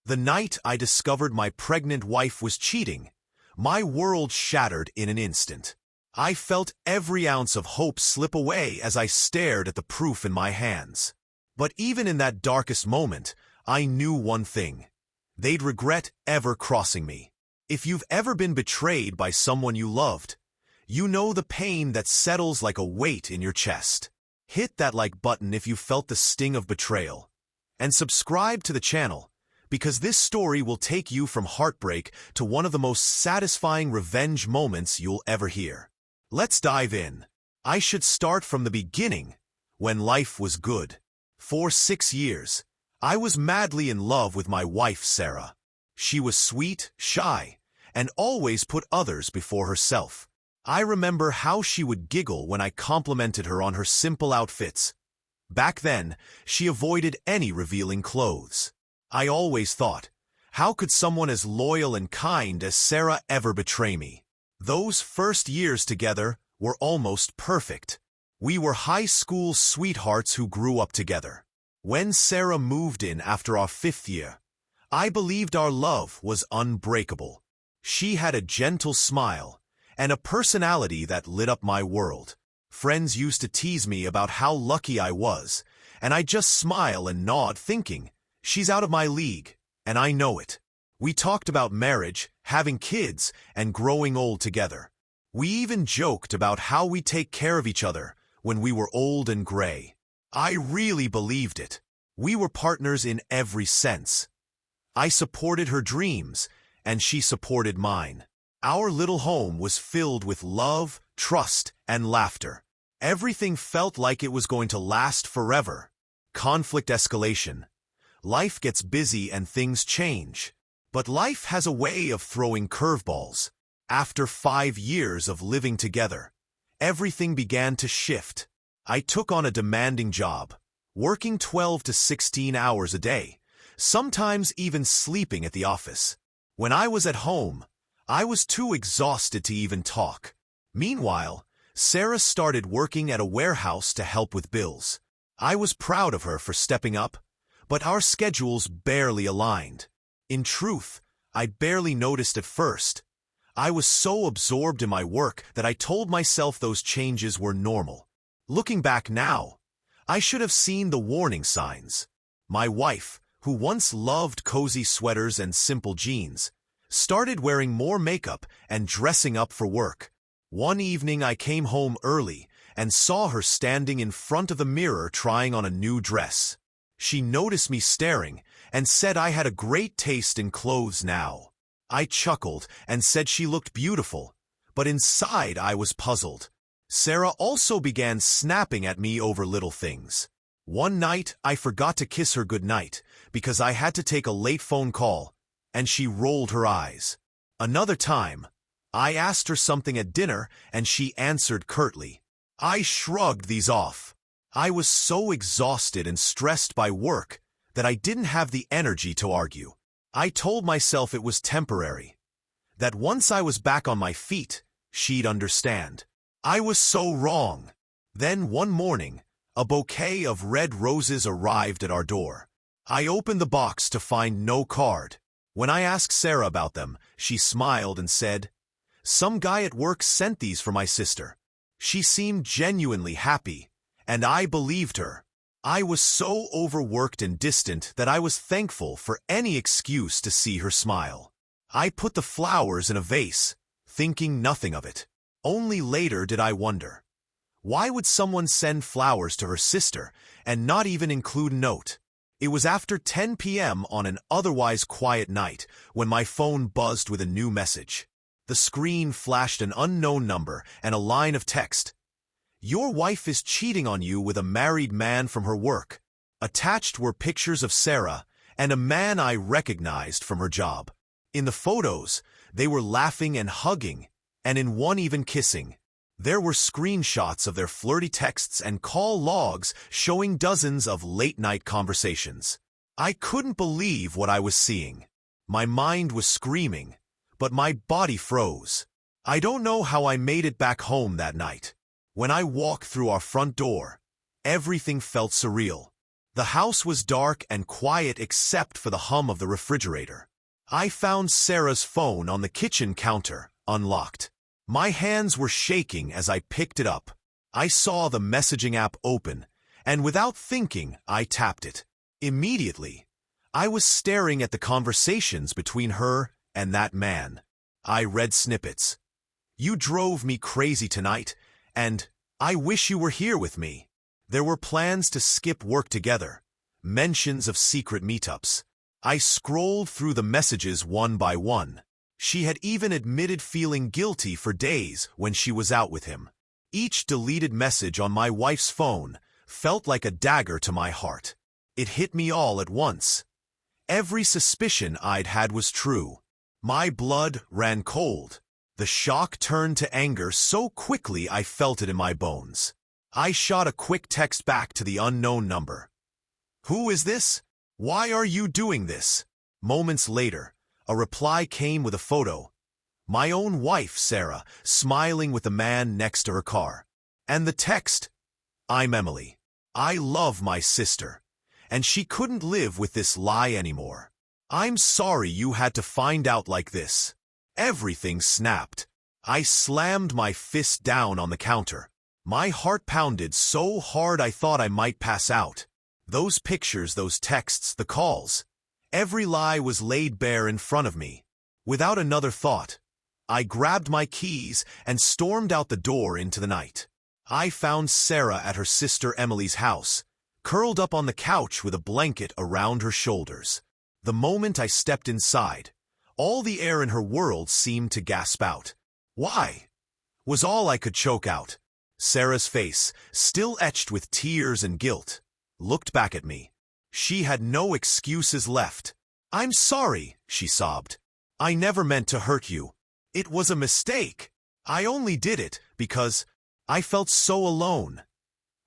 The night I discovered my pregnant wife was cheating, my world shattered in an instant. I felt every ounce of hope slip away as I stared at the proof in my hands. But even in that darkest moment, I knew one thing. They'd regret ever crossing me. If you've ever been betrayed by someone you loved, you know the pain that settles like a weight in your chest. Hit that like button if you felt the sting of betrayal. And subscribe to the channel, because this story will take you from heartbreak to one of the most satisfying revenge moments you'll ever hear. Let's dive in. I should start from the beginning, when life was good. For 6 years, I was madly in love with my wife, Sarah. She was sweet, shy, and always put others before herself. I remember how she would giggle when I complimented her on her simple outfits. Back then, she avoided any revealing clothes. I always thought, how could someone as loyal and kind as Sarah ever betray me? Those first years together were almost perfect. We were high school sweethearts who grew up together. When Sarah moved in after our 5th year, I believed our love was unbreakable. She had a gentle smile and a personality that lit up my world. Friends used to tease me about how lucky I was, and I'd just smile and nod thinking, she's out of my league, and I know it. We talked about marriage, having kids, and growing old together. We even joked about how we'd take care of each other when we were old and gray. I really believed it. We were partners in every sense. I supported her dreams, and she supported mine. Our little home was filled with love, trust, and laughter. Everything felt like it was going to last forever. Conflict escalation. Life gets busy and things change. But life has a way of throwing curveballs. After 5 years of living together, everything began to shift. I took on a demanding job, working 12 to 16 hours a day, sometimes even sleeping at the office. When I was at home, I was too exhausted to even talk. Meanwhile, Sarah started working at a warehouse to help with bills. I was proud of her for stepping up, but our schedules barely aligned. In truth, I barely noticed at first. I was so absorbed in my work that I told myself those changes were normal. Looking back now, I should have seen the warning signs. My wife, who once loved cozy sweaters and simple jeans, started wearing more makeup and dressing up for work. One evening I came home early and saw her standing in front of the mirror trying on a new dress. She noticed me staring and said I had a great taste in clothes now. I chuckled and said she looked beautiful, but inside I was puzzled. Sarah also began snapping at me over little things. One night I forgot to kiss her goodnight because I had to take a late phone call, and she rolled her eyes. Another time, I asked her something at dinner and she answered curtly. I shrugged these off. I was so exhausted and stressed by work that I didn't have the energy to argue. I told myself it was temporary, that once I was back on my feet, she'd understand. I was so wrong. Then one morning, a bouquet of red roses arrived at our door. I opened the box to find no card. When I asked Sarah about them, she smiled and said, "Some guy at work sent these for my sister." She seemed genuinely happy, and I believed her. I was so overworked and distant that I was thankful for any excuse to see her smile. I put the flowers in a vase, thinking nothing of it. Only later did I wonder, why would someone send flowers to her sister and not even include a note? It was after 10 p.m. on an otherwise quiet night when my phone buzzed with a new message. The screen flashed an unknown number and a line of text. "Your wife is cheating on you with a married man from her work." Attached were pictures of Sarah and a man I recognized from her job. In the photos, they were laughing and hugging, and in one even kissing. There were screenshots of their flirty texts and call logs showing dozens of late-night conversations. I couldn't believe what I was seeing. My mind was screaming, but my body froze. I don't know how I made it back home that night. When I walked through our front door, everything felt surreal. The house was dark and quiet except for the hum of the refrigerator. I found Sarah's phone on the kitchen counter, unlocked. My hands were shaking as I picked it up. I saw the messaging app open, and without thinking, I tapped it. Immediately, I was staring at the conversations between her and that man. I read snippets. "You drove me crazy tonight, and I wish you were here with me." There were plans to skip work together, mentions of secret meetups. I scrolled through the messages one by one. She had even admitted feeling guilty for days when she was out with him. Each deleted message on my wife's phone felt like a dagger to my heart. It hit me all at once. Every suspicion I'd had was true. My blood ran cold. The shock turned to anger so quickly I felt it in my bones. I shot a quick text back to the unknown number. "Who is this? Why are you doing this?" Moments later, a reply came with a photo. My own wife, Sarah, smiling with the man next to her car. And the text, "I'm Emily. I love my sister, and she couldn't live with this lie anymore. I'm sorry you had to find out like this." Everything snapped. I slammed my fist down on the counter. My heart pounded so hard I thought I might pass out. Those pictures, those texts, the calls. Every lie was laid bare in front of me. Without another thought, I grabbed my keys and stormed out the door into the night. I found Sarah at her sister Emily's house, curled up on the couch with a blanket around her shoulders. The moment I stepped inside, all the air in her world seemed to gasp out. "Why?" was all I could choke out. Sarah's face, still etched with tears and guilt, looked back at me. She had no excuses left. "I'm sorry," she sobbed. "I never meant to hurt you. It was a mistake. I only did it because I felt so alone."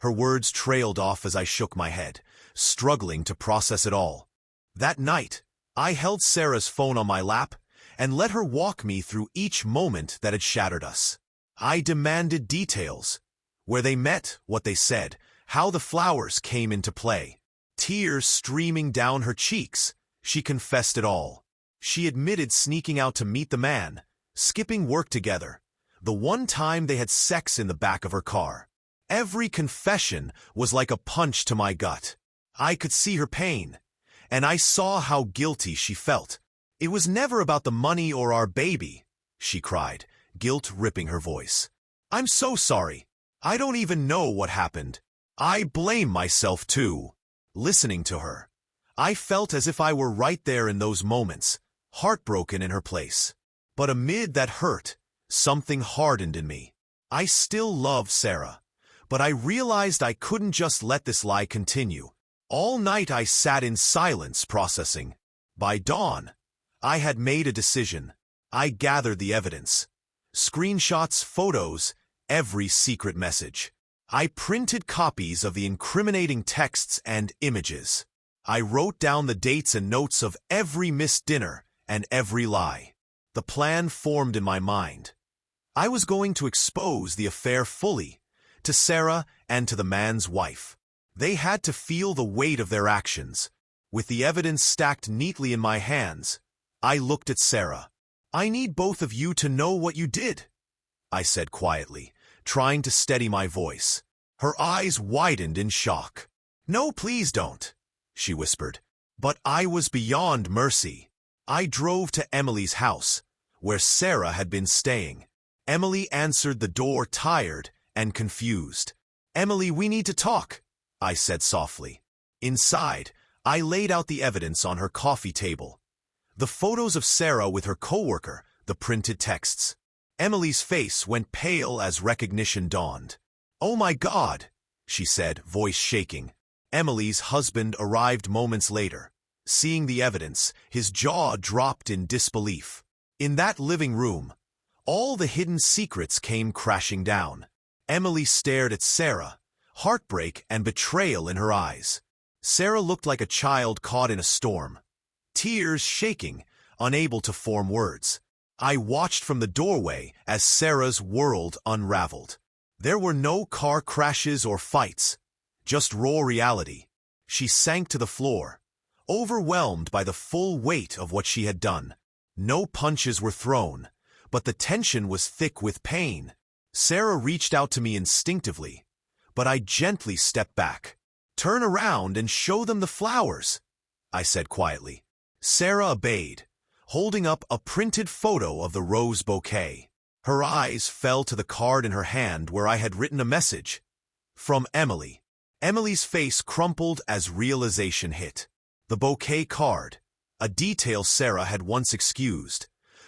Her words trailed off as I shook my head, struggling to process it all. That night, I held Sarah's phone on my lap and let her walk me through each moment that had shattered us. I demanded details. Where they met, what they said, how the flowers came into play. Tears streaming down her cheeks, she confessed it all. She admitted sneaking out to meet the man, skipping work together, the one time they had sex in the back of her car. Every confession was like a punch to my gut. I could see her pain, and I saw how guilty she felt. "It was never about the money or our baby," she cried, guilt ripping her voice. "I'm so sorry. I don't even know what happened. I blame myself too." Listening to her, I felt as if I were right there in those moments, heartbroken in her place. But amid that hurt, something hardened in me. I still love Sarah, but I realized I couldn't just let this lie continue. All night I sat in silence processing. By dawn, I had made a decision. I gathered the evidence. Screenshots, photos, every secret message. I printed copies of the incriminating texts and images. I wrote down the dates and notes of every missed dinner and every lie. The plan formed in my mind. I was going to expose the affair fully, to Sarah and to the man's wife. They had to feel the weight of their actions. With the evidence stacked neatly in my hands, I looked at Sarah. "I need both of you to know what you did," I said quietly, trying to steady my voice. Her eyes widened in shock. "No, please don't," she whispered. But I was beyond mercy. I drove to Emily's house, where Sarah had been staying. Emily answered the door tired and confused. "Emily, we need to talk," I said softly. Inside, I laid out the evidence on her coffee table. The photos of Sarah with her coworker, the printed texts. Emily's face went pale as recognition dawned. "Oh my God," she said, voice shaking. Emily's husband arrived moments later. Seeing the evidence, his jaw dropped in disbelief. In that living room, all the hidden secrets came crashing down. Emily stared at Sarah, heartbreak and betrayal in her eyes. Sarah looked like a child caught in a storm, tears shaking, unable to form words. I watched from the doorway as Sarah's world unraveled. There were no car crashes or fights, just raw reality. She sank to the floor, overwhelmed by the full weight of what she had done. No punches were thrown, but the tension was thick with pain. Sarah reached out to me instinctively, but I gently stepped back. "Turn around and show them the flowers," I said quietly. Sarah obeyed, holding up a printed photo of the rose bouquet. Her eyes fell to the card in her hand where I had written a message. From Emily. Emily's face crumpled as realization hit. The bouquet card, a detail Sarah had once excused,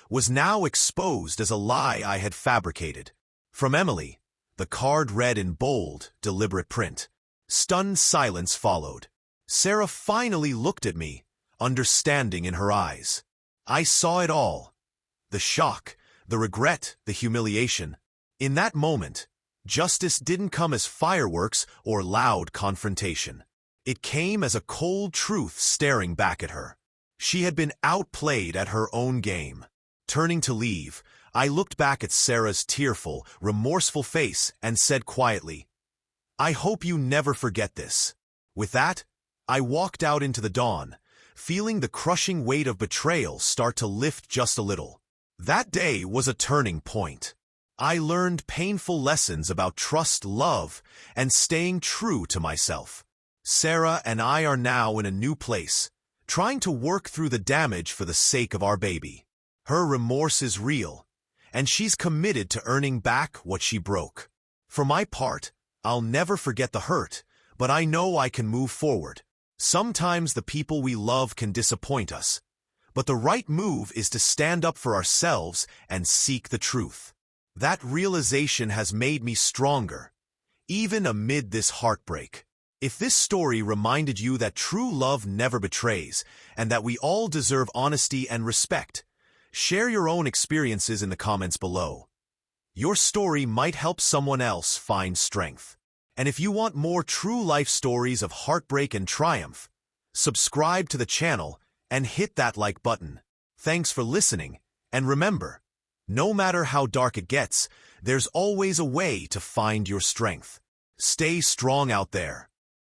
was now exposed as a lie I had fabricated. From Emily, the card read in bold, deliberate print. Stunned silence followed. Sarah finally looked at me, understanding in her eyes. I saw it all. The shock, the regret, the humiliation. In that moment, justice didn't come as fireworks or loud confrontation. It came as a cold truth staring back at her. She had been outplayed at her own game. Turning to leave, I looked back at Sarah's tearful, remorseful face and said quietly, "I hope you never forget this." With that, I walked out into the dawn, feeling the crushing weight of betrayal start to lift just a little. That day was a turning point. I learned painful lessons about trust, love, and staying true to myself. Sarah and I are now in a new place, trying to work through the damage for the sake of our baby. Her remorse is real, and she's committed to earning back what she broke. For my part, I'll never forget the hurt, but I know I can move forward. Sometimes the people we love can disappoint us, but the right move is to stand up for ourselves and seek the truth. That realization has made me stronger, even amid this heartbreak. If this story reminded you that true love never betrays, and that we all deserve honesty and respect, share your own experiences in the comments below. Your story might help someone else find strength. And if you want more true life stories of heartbreak and triumph, subscribe to the channel and hit that like button. Thanks for listening, and remember, no matter how dark it gets, there's always a way to find your strength. Stay strong out there.